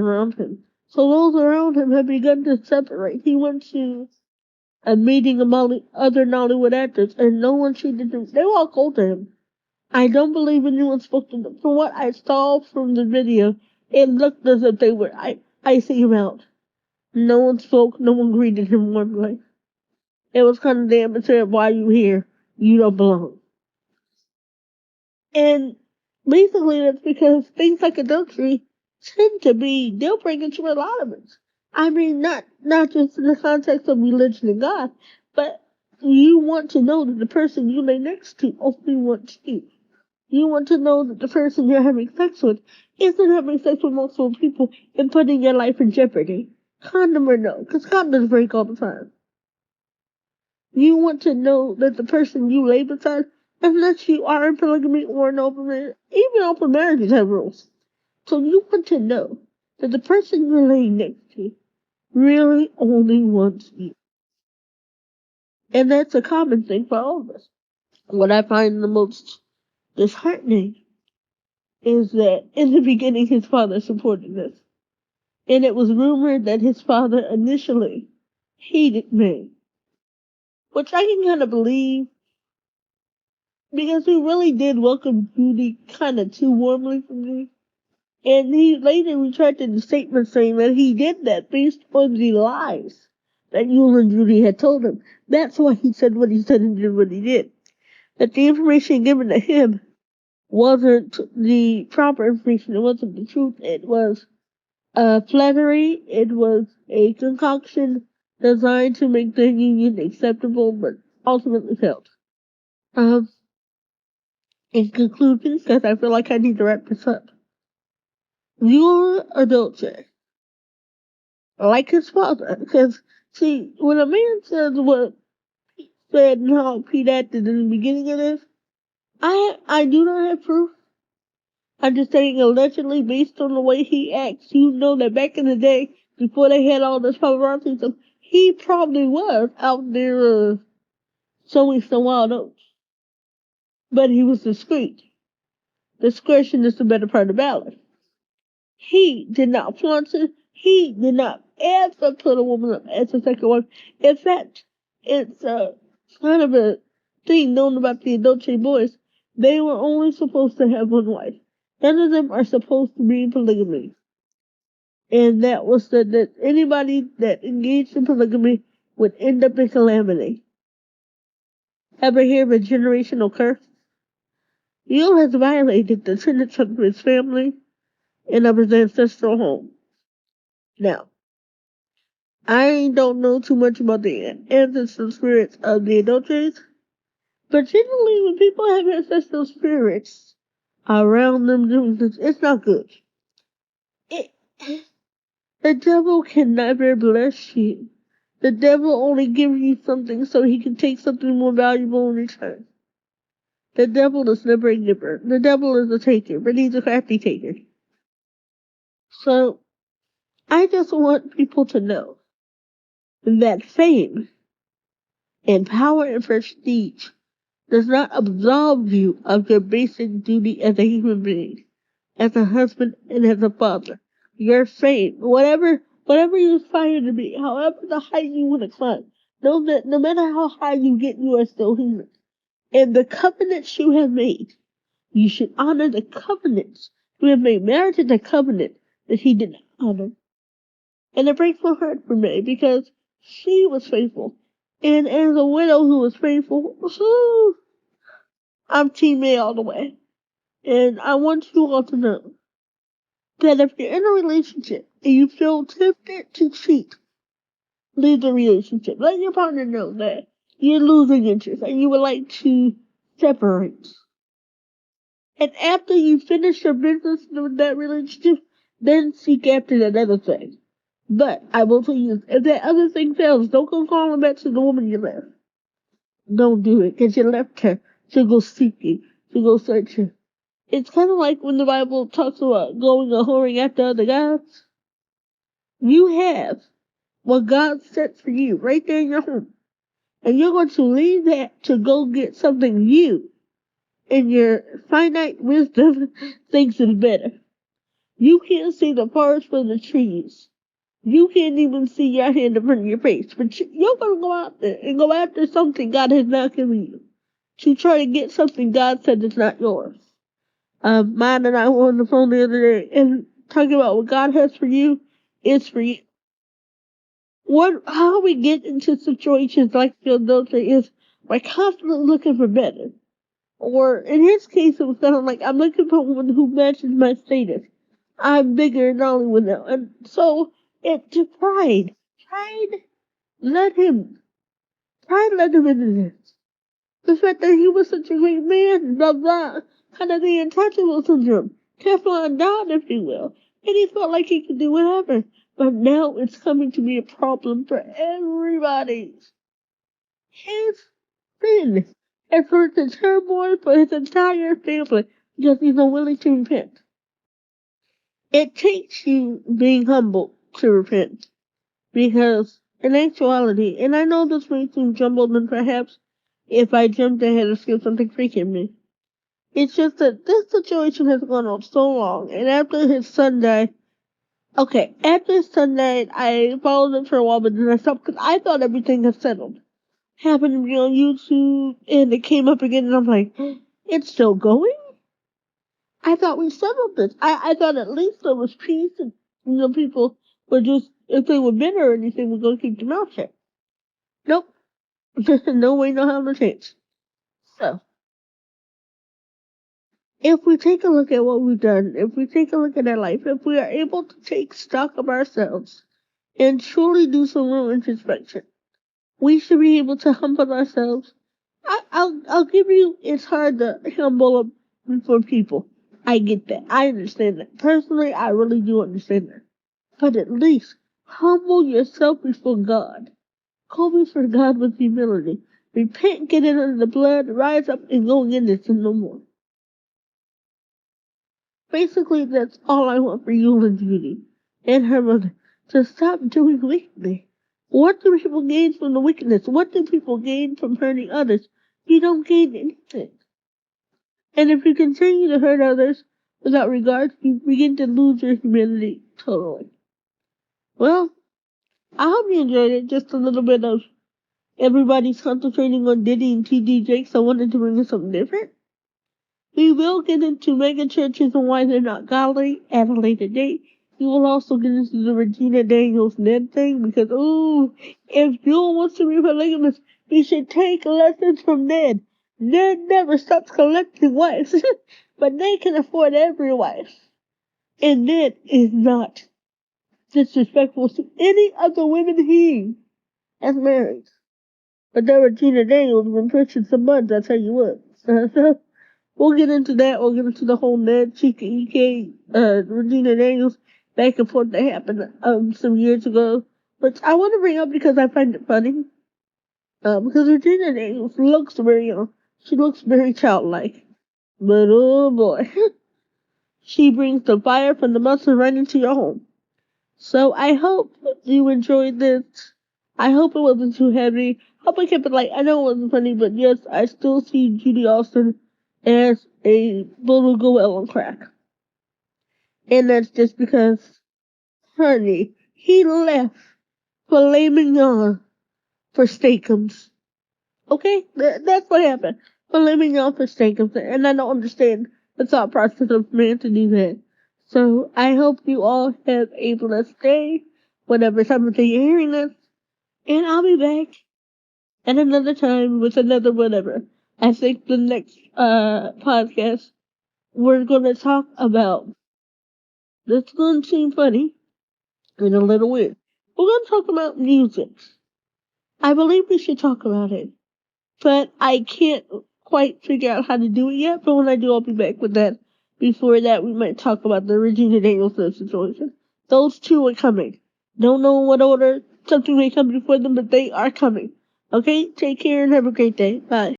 around him. So those around him have begun to separate. He went to a meeting among other Nollywood actors, and no one treated him. They were all cold to him. I don't believe anyone spoke to them. From what I saw from the video, it looked as if they were icing him out. No one spoke. No one greeted him warmly. It was kind of damn and said, "Why are you here? You don't belong." And basically, that's because things like adultery tend to be deal breakers for a lot of us. I mean, not just in the context of religion and God, but you want to know that the person you lay next to only wants you. You want to know that the person you're having sex with isn't having sex with multiple people and putting your life in jeopardy. Condom or no, because condoms break all the time. You want to know that the person you lay beside, unless you are in polygamy or an open marriage, even open marriages have rules. So you want to know that the person you're laying next to really only wants you. And that's a common thing for all of us. What I find the most disheartening is that in the beginning his father supported this. And it was rumored that his father initially hated me, which I can kind of believe because he really did welcome Judy kind of too warmly for me. And he later retracted the statement saying that he did that based on the lies that Yul and Judy had told him. That's why he said what he said and did what he did. That the information given to him wasn't the proper information. It wasn't the truth. It was flattery. It was a concoction designed to make the union acceptable, but ultimately failed. Um, in conclusion, because I feel like I need to wrap this up, your adultery, like his father, because see, when a man says what Pete said and how Pete acted in the beginning of this, I do not have proof. I'm just saying allegedly based on the way he acts, you know that back in the day, before they had all this paparazzi stuff, he probably was out there sowing some wild oats. But he was discreet. Discretion is the better part of valor. He did not flaunt it. He did not ever put a woman up as a second wife. In fact, it's kind of a thing known about the adultery boys. They were only supposed to have one wife. None of them are supposed to be in polygamy. And that was said that anybody that engaged in polygamy would end up in calamity. Ever hear of a generational curse? Yule has violated the tenets of his family and of his ancestral home. Now, I don't know too much about the ancestral spirits of the adulterers, but generally when people have ancestral spirits around them doing this, it's not good. It, the devil can never bless you. The devil only gives you something so he can take something more valuable in return. The devil is never a giver. The devil is a taker, but he's a crafty taker. So, I just want people to know that fame and power and prestige does not absolve you of your basic duty as a human being, as a husband and as a father. Your fame, whatever you aspire to be, however the height you want to climb, know that no matter how high you get, you are still human. And the covenants you have made, you should honor the covenants you have made. Marriage is a covenant that he did not honor. And it breaks my heart for May because she was faithful. And as a widow who was faithful, I'm Team May all the way. And I want you all to know that if you're in a relationship and you feel tempted to cheat, leave the relationship. Let your partner know that you're losing interest and you would like to separate. And after you finish your business with that relationship, then seek after that other thing. But I will tell you this, if that other thing fails, don't go calling back to the woman you left. Don't do it, because you left her to go seek you, to go search her. It's kind of like when the Bible talks about going or whoring after other gods. You have what God set for you right there in your home. And you're going to leave that to go get something you, in your finite wisdom, thinks is better. You can't see the forest for the trees. You can't even see your hand in front of your face. But you're going to go out there and go after something God has not given you. To try to get something God said is not yours. Mine and I were on the phone the other day and talking about what God has for you is for you. How we get into situations like the adultery is by constantly looking for better. Or in his case, it was kind of like, I'm looking for one who matches my status. I'm bigger in Nollywood now. And so, to pride. Let him, pride let him into this. The fact that he was such a great man, blah, blah, kind of the untouchable syndrome. Teflon Don, if you will. And he felt like he could do whatever. But now it's coming to be a problem for everybody. His sin has caused a turmoil for his entire family because he's unwilling to repent. It takes you being humble to repent. Because in actuality, and I know this may seem jumbled and perhaps if I jumped ahead or skipped something, forgive me. It's just that this situation has gone on so long, and after his son died, I followed him for a while, but then I stopped because I thought everything had settled. Happened to be on YouTube, and it came up again, and I'm like, it's still going? I thought we settled this. I thought at least there was peace, and people were just, if they were bitter or anything, we're going to keep their mouth shut. Nope. No way, no how to change. So, if we take a look at what we've done, if we take a look at our life, if we are able to take stock of ourselves and truly do some real introspection, we should be able to humble ourselves. I'll give you, it's hard to humble up before people. I get that. I understand that. Personally, I really do understand that. But at least, humble yourself before God. Call before God with humility. Repent, get it under the blood, rise up, and go again and sin no more. Basically, that's all I want for Yul and Judy and her mother. To stop doing wickedly. What do people gain from the wickedness? What do people gain from hurting others? You don't gain anything. And if you continue to hurt others without regard, you begin to lose your humanity totally. Well, I hope you enjoyed it. Just a little bit of everybody's concentrating on Diddy and TD Jakes. I wanted to bring you something different. We will get into mega churches and why they're not godly at a later date. We will also get into the Regina Daniels Ned thing because, ooh, if Yul wants to be polygamous, he should take lessons from Ned. Ned never stops collecting wives, but Ned can afford every wife. And Ned is not disrespectful to any of the women he has married. But that Regina Daniels been pushing some buttons, I tell you what. We'll get into that. We'll get into the whole Ned, Chica, EK, Regina Daniels back and forth that happened some years ago, which I want to bring up because I find it funny. Because Regina Daniels looks very young. She looks very childlike. But oh boy, she brings the fire from the muscle right into your home. So I hope you enjoyed this. I hope it wasn't too heavy. Hope I kept it light. I know it wasn't funny, but yes, I still see Judy Austin as a little goel on crack. And that's just because, honey, he left filet mignon for steakums. Okay? That's what happened. Filet mignon for steakums. And I don't understand the thought process of a man to do that. So I hope you all have a blessed day, whatever time of day you're hearing this. And I'll be back at another time with another whatever. I think the next podcast we're gonna talk about, this gonna seem funny and a little weird. We're gonna talk about music. I believe we should talk about it. But I can't quite figure out how to do it yet, but when I do I'll be back with that. Before that we might talk about the Regina Daniels situation. Those two are coming. Don't know in what order. Something may come before them, but they are coming. Okay? Take care and have a great day. Bye.